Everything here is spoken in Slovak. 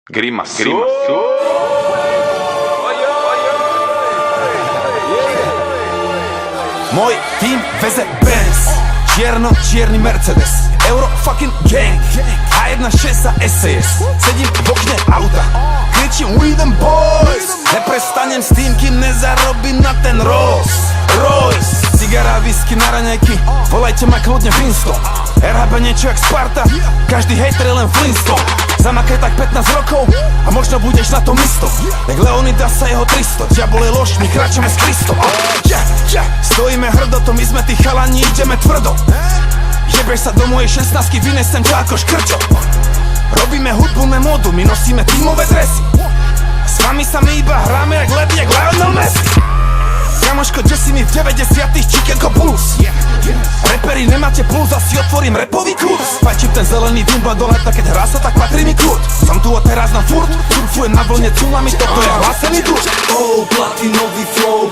Grimasu. Môj tým veze Benz, čierno-čierny Mercedes, Euro fucking gang, A1.6 a SES. Sedím v okne auta, kričím we them boys. Neprestanem s tým, kým nezarobím na ten Rolls Royce. Cigara, whisky na raňajky, volajte ma kľudne Winston. RHB niečo jak Sparta, každý hejter je len Flintstone. Zamakaj tak 15 rokov a možno budeš na tom isto. Jak Leonidas a jeho 300, diabol je lož, my kráčame s Kristom. Stojíme hrdo, to my sme tí chalani, ideme tvrdo. Jebeš sa do mojej 16-ky, vynesem ťa ako škrčo. Robíme hudbu na módu, my nosíme tímové dresy. S vami sa my iba hráme jak ledy, jak Lionel Messi. Kamoško, kde si mi v 90-tých Chicago Bulls? Reperi, nemáte puls, asi otvorím repový kurz. Fajčím ten zelený dymba do leta, keď hrá sa, tak patrí mi kľud. Som tu odteraz na furt, surfujem na vlne tsunami, toto je hlásený dúč. Platinový flow,